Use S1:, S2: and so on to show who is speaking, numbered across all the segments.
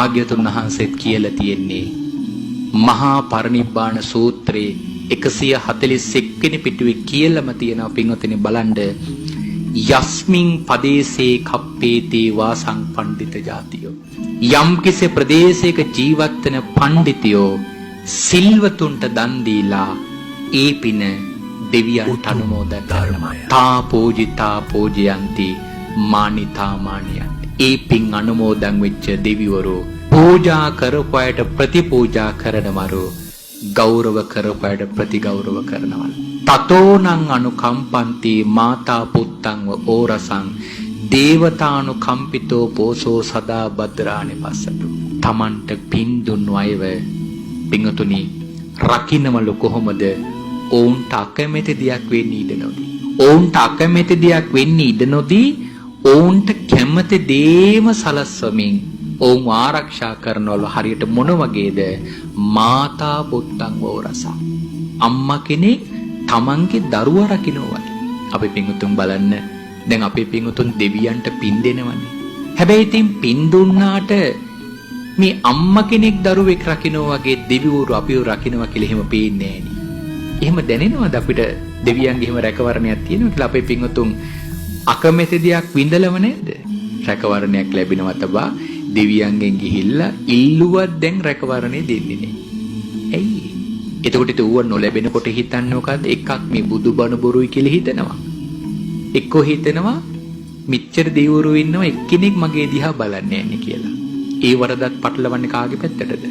S1: භාග්‍යතුන් වහන්සේත් කියලා තියෙන්නේ මහා පරිනිබ්බාන සූත්‍රයේ 141 වෙනි පිටුවේ කියලාම තියෙනවා පින්වතුනි බලන්න යස්මින් පදේසේ කප්පේතේ වාසං පණ්ඩිත ජාතියෝ යම් කිසි ප්‍රදේශයක ජීවත් වෙන පණ්ඩිතයෝ සිල්වතුන්ට දන් දීලා ඒ පින දෙවියන්ට අනුමෝදන් කරනවා තා පූජිතා පූජයන්ති මානිතා මානියන්ති ඒ පින් අනුමෝදන් වෙච්ච දෙවිවරු පූජා කරපුවාට ප්‍රතිපූජා කරනවරු ගෞරව කරපුවාට ප්‍රතිගෞරව කරනවා තතෝනං අනුකම්පන්ති මාතා පුත්තංව ඕරසං දේවතානුකම්පිතෝ පෝසෝ සදා භද්‍රානි පස්සතු තමන්ට පින් දුන්නු අයව පින්තුනි රකින්නවලු කොහොමද ඔවුන්ට අකමැති දෙයක් වෙන්න ඉඩ නොදී ඔවුන්ට අකමැති දෙයක් වෙන්න ඉඩ නොදී ඔවුන්ට කැමති දේම සලස්වමින් ඔවුන් ආරක්ෂා කරනවලු හරියට මොන වගේද මාතා පුත්තං ඕරසං අම්මා කෙනෙක් තමන්ගේ දරුවා රකින්නවා වගේ අපි පින්තුන් බලන්න දැන් අපේ පින්තුන් දෙවියන්ට පින් දෙනවනේ හැබැයි ඉතින් පින් දුන්නාට මේ අම්මා කෙනෙක් දරුවෙක් රකින්නවා වගේ දෙවිවරු අපිව රකින්නවා කියලා එහෙම පේන්නේ නෑනේ එහෙම දැනෙනවද අපිට දෙවියන්ගේ එහෙම රැකවරණයක් තියෙනවා කියලා අපේ පින්තුන් අකමැති දෙයක් විඳලව නේද රැකවරණයක් ලැබෙනවා තබා දෙවියන්ගෙන් ගිහිල්ලා ඉල්ලුවත් දැන් රැකවරණේ දෙන්නේ නේ ඇයි එතකොට ඒක ඌව නොලැබෙනකොට හිතන්නේ මොකද්ද එකක් මේ බුදුබණ බොරුයි කියලා හිතනවා එක්කෝ හිතනවා මිච්ඡර දෙවිවරු ඉන්නවා එක්කෙනෙක් මගේ දිහා බලන්නේ නැහැ කියලා ඒ වරදත් පටලවන්නේ කාගේ පැත්තටද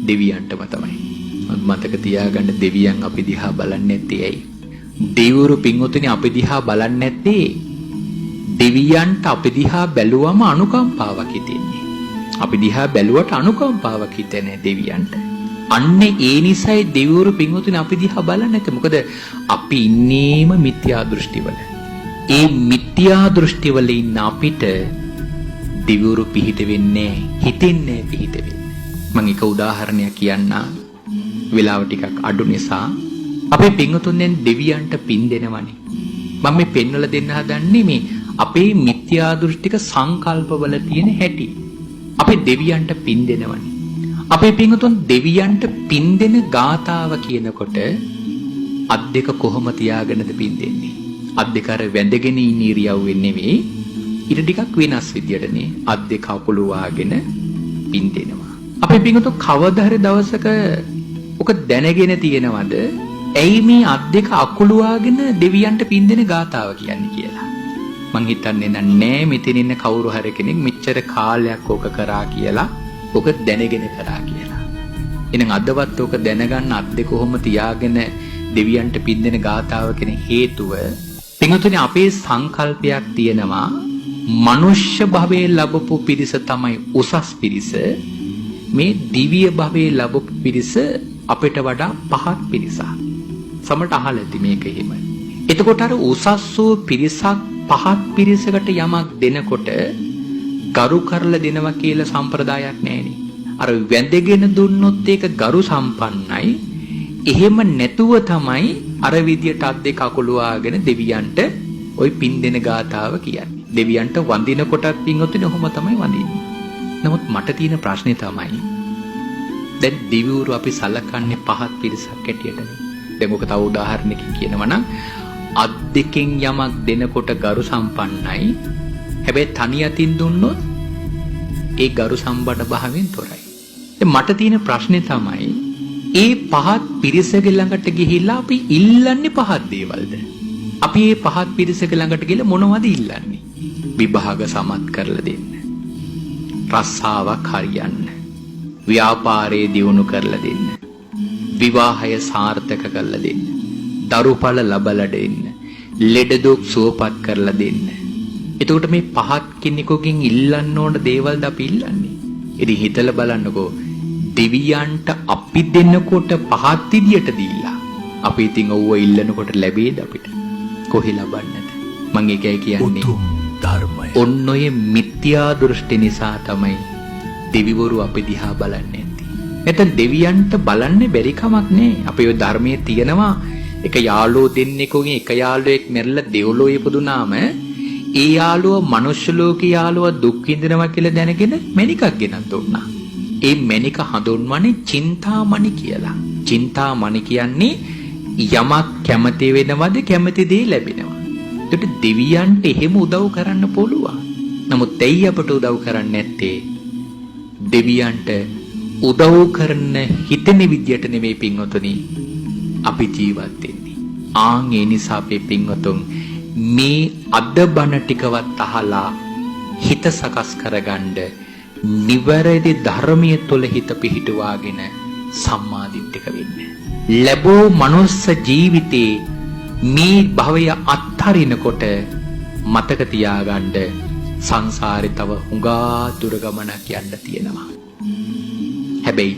S1: දෙවියන්ටම තමයි මතක තියාගන්න දෙවියන් අපි දිහා බලන්නේ නැත්තේ ඇයි දෙවිවරු පින්වතුනි අපි දිහා බලන්නේ නැත්තේ දෙවියන්ට අපි දිහා බැලුවම අනුකම්පාවක් හිතෙන්නේ අපි දිහා බැලුවට අනුකම්පාවක් හිතෙන්නේ දෙවියන්ට අන්නේ ඒ නිසයි දෙවිවරු පින්වතුනි අපි දිහා බලන්නේ නැත්තේ මොකද අපි ඉන්නේම මිත්‍යා දෘෂ්ටිවල ඒ මිත්‍යා දෘෂ්ටිවල ඉන්න අපිට දෙවිවරු පිහිට වෙන්නේ හිතෙන්නේ පිහිට වෙන්නේ මම එක උදාහරණයක් කියන්නම් වෙලාව ටිකක් අඩු නිසා අපේ පින්වතුන්ෙන් දෙවියන්ට පින් දෙනවනේ මම මේ පෙන්වලා දෙන්න හදන්නේ මේ අපේ මිත්‍යා දෘෂ්ටික සංකල්පවල තියෙන හැටි අපේ දෙවියන්ට පින් දෙනවනේ අපේ පින්වතුන් දෙවියන්ට පින් දෙන ගාතාව කියනකොට අත් දෙක කොහොම තියාගෙනද පින් දෙන්නේ අත් දෙක අර වැඳගෙන ඉන්න ඉරියව්වෙන් නෙවෙයි ඊට ටිකක් වෙනස් විදියටනේ අත් දෙක අකුළු වාගෙන පින් දෙනවා අපේ පින්වතුන් කවදා හරි දවසක ඔක දැනගෙන තියෙනවද ඇයි මේ අත් දෙක අකුළු වාගෙන දෙවියන්ට පින් දෙන ගාතාව කියන්නේ කියලා මං හිතන්නේ නෑ මෙතන ඉන්න කවුරු හරි කෙනෙක් මෙච්චර කාලයක් ඕක කරා කියලා ඕක දැනගෙන කරා කියලා. එහෙනම් අදවත් ඕක දැනගන්න අත් දෙක කොහොම තියාගෙන දෙවියන්ට පින් දෙන ගාතාව කියන හේතුව පින්වතුනි අපේ සංකල්පයක් තියෙනවා මනුෂ්‍ය භවයේ ලැබපු පිරිස තමයි උසස් පිරිස මේ දිව්‍ය භවයේ ලැබපු පිරිස අපිට වඩා පහත් පිරිසක්. සමට අහලා ඇති මේක එහෙම. එතකොට අර උසස් වූ පිරිසක් පහත් පිරිසකට යමක් දෙනකොට ගරු කරලා දෙනවා කියලා සම්ප්‍රදායක් නැහැනේ. අර වැඳගෙන දුන්නොත් ඒක ගරු සම්පන්නයි. එහෙම නැතුව තමයි අර විදියට අත් දෙක අකුලුවාගෙන දෙවියන්ට ওই පින් දෙන ගාතාව කියන්නේ. දෙවියන්ට වඳිනකොටත් පින්වතුනි ඔහොම තමයි වඳින්නේ. නමුත් මට තියෙන ප්‍රශ්නේ තමයි දැන් දිවිවරු අපි සලකන්නේ පහත් පිරිසක් හැටියටනේ. දැන් ඔක තව උදාහරණයකින් කියනවා නම් අත් දෙකෙන් යමක් දෙනකොට ගරු සම්පන්නයි. හැබැයි තනි අතින් දුන්නොත් ඒ ගරු සම්බන්ධ භාවයෙන් තොරයි. දැන් මට තියෙන ප්‍රශ්නේ තමයි ඒ පහත් පිරිසක ළඟට ගිහිල්ලා අපි ඉල්ලන්නේ පහත් දේවල්ද? අපි මේ පහත් පිරිසක ළඟට ගිහලා මොනවද ඉල්ලන්නේ? විභාග සමත් කරලා දෙන්න. රස්සාවක් හරියන්න. ව්‍යාපාරයේ දියුණු කරලා දෙන්න. විවාහය සාර්ථක කරලා දෙන්න. දරුඵල ලබලා දෙන්න. ලෙඩ දුක් සුවපත් කරලා දෙන්න. එතකොට මේ පහත් කෙනෙකුගෙන් ඉල්ලන්න ඕන දේවල්ද අපි ඉල්ලන්නේ? ඉතින් හිතලා බලන්නකෝ දෙවියන්ට අපි දෙන්නකොට පහත් විදියට දීලා අපි ඉතින් ඔව්ව ඉල්ලනකොට ලැබෙයිද අපිට? කොහේ ලබන්නද? මම ඒකයි කියන්නේ ධර්මය. ඔන්න ඔය මිත්‍යා දෘෂ්ටි නිසා තමයි දෙවිවරු අපි දිහා බලන්නේ නැත්තේ. නැත්නම් දෙවියන්ට බලන්නේ බැරි කමක් නෑ. අපේ ඔය ධර්මයේ තියෙනවා එක යාළුවෝ දෙන්නෙකුගෙන් එක යාළුවෙක් මැරිලා දෙව්ලොව ඉපදුනාම ඒ යාළුව මනුෂ්‍ය ලෝකේ යාළුව දුක් විඳිනවා කියලා දැනගෙන මණිකක් ගෙනත් දුන්නා. ඒ මණික හඳුන්වන්නේ චින්තාමණි කියලා. චින්තාමණි කියන්නේ යමක් කැමති වෙනවද කැමති දේ ලැබෙනවා. ඒකට දෙවියන්ට එහෙම උදව් කරන්න පුළුවන්. නමුත් දෙයි අපට උදව් කරන්නේ නැත්තේ දෙවියන්ට උදව් කරන හිතෙන විදියට නෙමෙයි පින්වතුනි අපි ජීවත් වෙන්නේ. ආන් ඒ නිසා අපේ පින්වතුන් මේ අද බණ ටිකවත් අහලා හිත සකස් කරගන්න නිවැරදි ධර්මයේ තුල හිත පිහිටුවාගෙන සම්මාදිට්ඨික වෙන්න. ලැබූ මනුස්ස ජීවිතේ මේ භවය අත්හරිනකොට මතක තියාගන්න සංසාරේ තව හුඟා දුර ගමනක් යන්න තියෙනවා. හැබැයි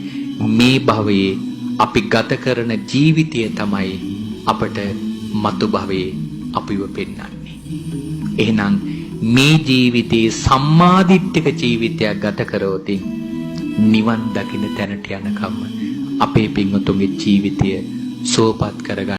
S1: මේ භවයේ අපි ගත කරන ජීවිතය තමයි අපට මතු භවයේ අපිව පෙන්වන්නේ. එහෙනම් මේ ජීවිතේ සම්මාදිට්ඨික ජීවිතයක් ගත කරොත් නිවන් දකින්න තැනට යනකම් අපේ පින්වතුන්ගේ ජීවිතය සුවපත් කරගන්න